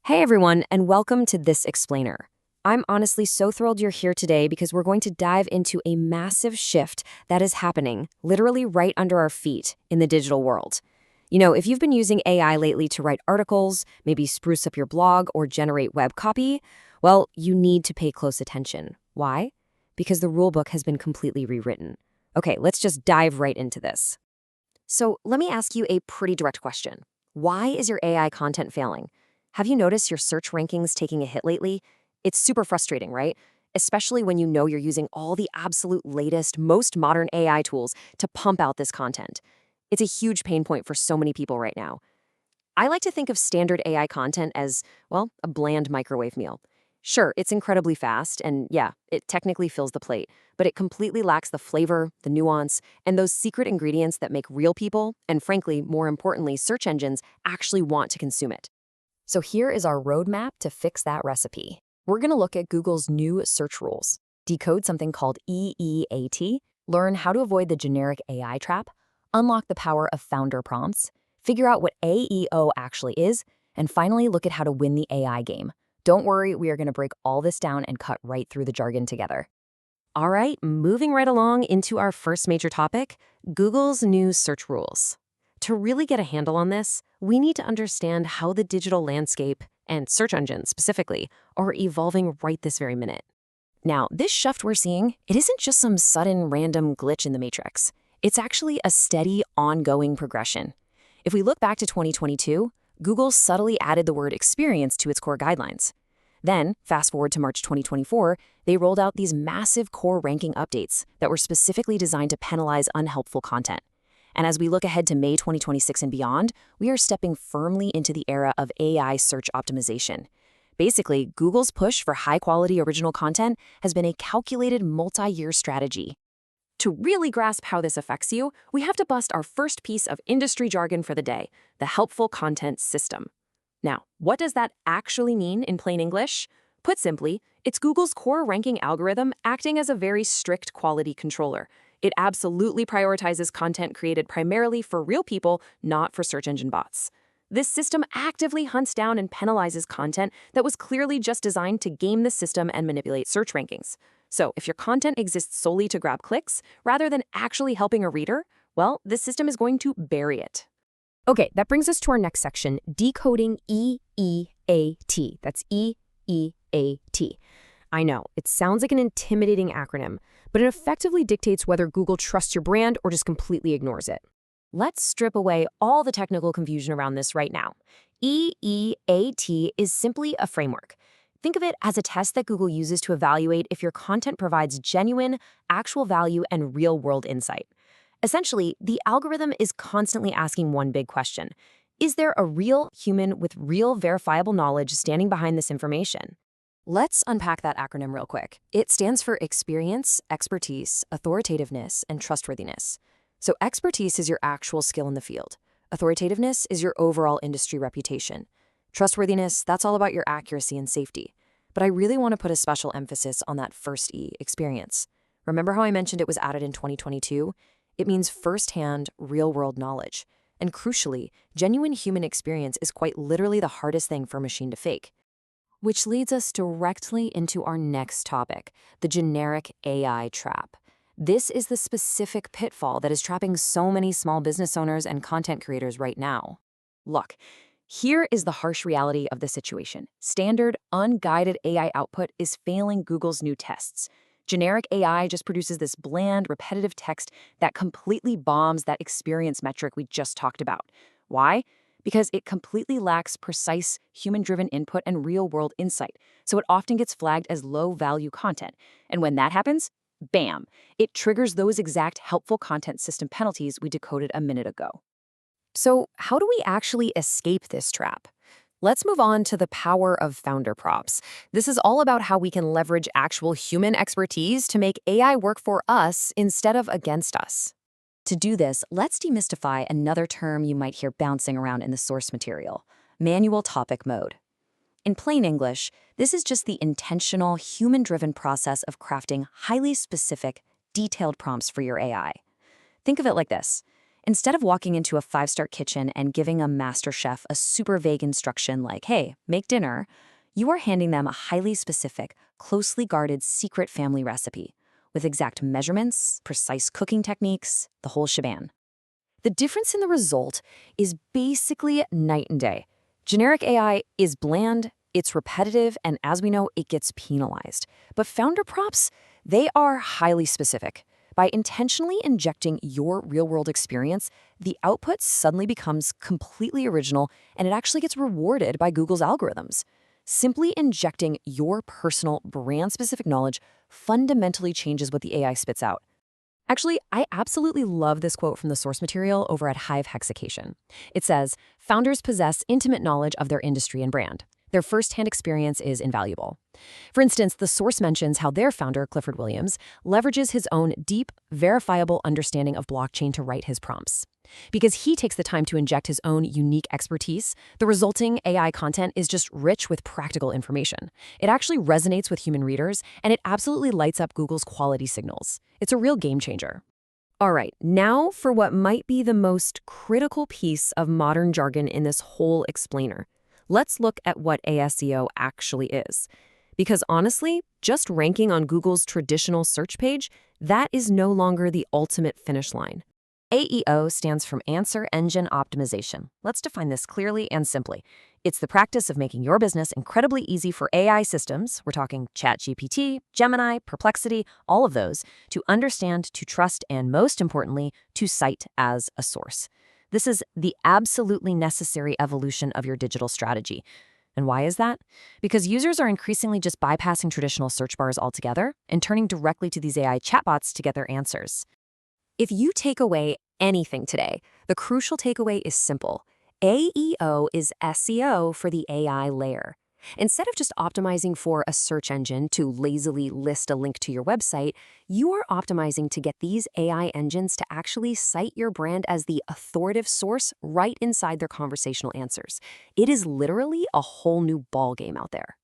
Hey everyone, and welcome to This Explainer. I'm honestly so thrilled you're here today because we're going to dive into a massive shift that is happening literally right under our feet in the digital world. If you've been using AI lately to write articles, maybe spruce up your blog or generate web copy, well, you need to pay close attention. Why? Because the rulebook has been completely rewritten. Okay, let's just dive right into this. So let me ask you a pretty direct question. Why is your AI content failing? Have you noticed your search rankings taking a hit lately? It's super frustrating, right? Especially when you know you're using all the absolute latest, most modern AI tools to pump out this content. It's a huge pain point for so many people right now. I like to think of standard AI content as, well, a bland microwave meal. Sure, it's incredibly fast, and yeah, it technically fills the plate, but it completely lacks the flavor, the nuance, and those secret ingredients that make real people, and frankly, more importantly, search engines, actually want to consume it. So here is our roadmap to fix that recipe. We're going to look at Google's new search rules, decode something called EEAT, learn how to avoid the generic AI trap, unlock the power of founder prompts, figure out what AEO actually is, and finally look at how to win the AI game. Don't worry, we are going to break all this down and cut right through the jargon together. All right, moving right along into our first major topic, Google's new search rules. To really get a handle on this, we need to understand how the digital landscape, and search engines specifically, are evolving right this very minute. Now, this shift we're seeing, it isn't just some sudden random glitch in the matrix. It's actually a steady, ongoing progression. If we look back to 2022, Google subtly added the word experience to its core guidelines. Then, fast forward to March 2024, they rolled out these massive core ranking updates that were specifically designed to penalize unhelpful content. And as we look ahead to May 2026 and beyond, we are stepping firmly into the era of AI search optimization. Basically, Google's push for high-quality original content has been a calculated multi-year strategy. To really grasp how this affects you, we have to bust our first piece of industry jargon for the day, the helpful content system. Now, what does that actually mean in plain English? Put simply, it's Google's core ranking algorithm acting as a very strict quality controller. It absolutely prioritizes content created primarily for real people, not for search engine bots. This system actively hunts down and penalizes content that was clearly just designed to game the system and manipulate search rankings. So if your content exists solely to grab clicks, rather than actually helping a reader, well, this system is going to bury it. Okay, that brings us to our next section, decoding EEAT. That's EEAT. I know, it sounds like an intimidating acronym, but it effectively dictates whether Google trusts your brand or just completely ignores it. Let's strip away all the technical confusion around this right now. EEAT is simply a framework. Think of it as a test that Google uses to evaluate if your content provides genuine, actual value and real-world insight. Essentially, the algorithm is constantly asking one big question. Is there a real human with real verifiable knowledge standing behind this information? Let's unpack that acronym real quick. It stands for experience, expertise, authoritativeness, and trustworthiness. So expertise is your actual skill in the field. Authoritativeness is your overall industry reputation. Trustworthiness, that's all about your accuracy and safety. But I really want to put a special emphasis on that first E, experience. Remember how I mentioned it was added in 2022? It means firsthand, real-world knowledge. And crucially, genuine human experience is quite literally the hardest thing for a machine to fake. Which leads us directly into our next topic, the generic AI trap. This is the specific pitfall that is trapping so many small business owners and content creators right now. Look, here is the harsh reality of the situation. Standard, unguided AI output is failing Google's new tests. Generic AI just produces this bland, repetitive text that completely bombs that experience metric we just talked about. Why? Because it completely lacks precise, human-driven input and real-world insight, so it often gets flagged as low-value content. And when that happens, bam, it triggers those exact helpful content system penalties we decoded a minute ago. So how do we actually escape this trap? Let's move on to the power of founder prompts. This is all about how we can leverage actual human expertise to make AI work for us instead of against us. To do this, let's demystify another term you might hear bouncing around in the source material, manual topic mode. In plain English, this is just the intentional, human-driven process of crafting highly specific, detailed prompts for your AI. Think of it like this. Instead of walking into a five-star kitchen and giving a master chef a super vague instruction like, hey, make dinner, you are handing them a highly specific, closely guarded secret family recipe with exact measurements, precise cooking techniques, the whole shebang. The difference in the result is basically night and day. Generic AI is bland, it's repetitive, and as we know, it gets penalized. But founder prompts, they are highly specific. By intentionally injecting your real-world experience, the output suddenly becomes completely original, and it actually gets rewarded by Google's algorithms. Simply injecting your personal, brand-specific knowledge fundamentally changes what the AI spits out. Actually, I absolutely love this quote from the source material over at Hive Hexacation. It says, "Founders possess intimate knowledge of their industry and brand. Their firsthand experience is invaluable." For instance, the source mentions how their founder, Clifford Williams, leverages his own deep, verifiable understanding of blockchain to write his prompts. Because he takes the time to inject his own unique expertise, the resulting AI content is just rich with practical information. It actually resonates with human readers, and it absolutely lights up Google's quality signals. It's a real game changer. All right, now for what might be the most critical piece of modern jargon in this whole explainer. Let's look at what ASEO actually is. Because honestly, just ranking on Google's traditional search page, that is no longer the ultimate finish line. AEO stands for Answer Engine Optimization. Let's define this clearly and simply. It's the practice of making your business incredibly easy for AI systems, we're talking ChatGPT, Gemini, Perplexity, all of those, to understand, to trust, and most importantly, to cite as a source. This is the absolutely necessary evolution of your digital strategy. And why is that? Because users are increasingly just bypassing traditional search bars altogether and turning directly to these AI chatbots to get their answers. If you take away anything today, the crucial takeaway is simple. AEO is SEO for the AI layer. Instead of just optimizing for a search engine to lazily list a link to your website, you are optimizing to get these AI engines to actually cite your brand as the authoritative source right inside their conversational answers. It is literally a whole new ballgame out there.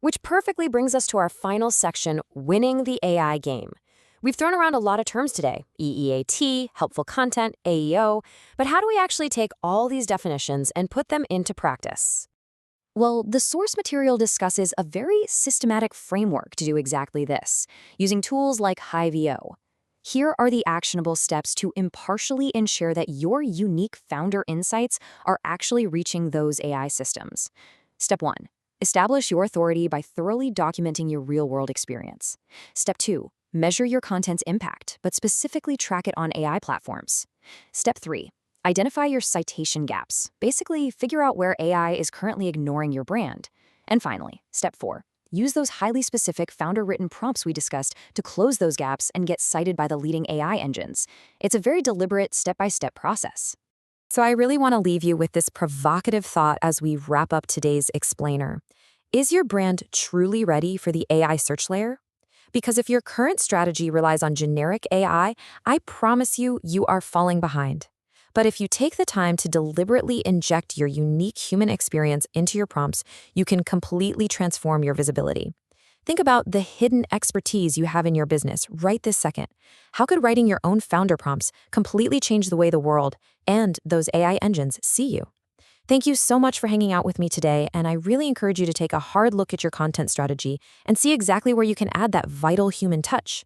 Which perfectly brings us to our final section, winning the AI game. We've thrown around a lot of terms today, EEAT, helpful content, AEO, but how do we actually take all these definitions and put them into practice? Well, the source material discusses a very systematic framework to do exactly this, using tools like HiveEO. Here are the actionable steps to impartially ensure that your unique founder insights are actually reaching those AI systems. Step 1. Establish your authority by thoroughly documenting your real-world experience. Step 2. Measure your content's impact, but specifically track it on AI platforms. Step 3. Identify your citation gaps. Basically, figure out where AI is currently ignoring your brand. And finally, Step 4. Use those highly specific founder-written prompts we discussed to close those gaps and get cited by the leading AI engines. It's a very deliberate, step-by-step process. So I really want to leave you with this provocative thought as we wrap up today's explainer. Is your brand truly ready for the AI search layer? Because if your current strategy relies on generic AI, I promise you are falling behind. But if you take the time to deliberately inject your unique human experience into your prompts, you can completely transform your visibility. Think about the hidden expertise you have in your business right this second. How could writing your own founder prompts completely change the way the world and those AI engines see you? Thank you so much for hanging out with me today, and I really encourage you to take a hard look at your content strategy and see exactly where you can add that vital human touch.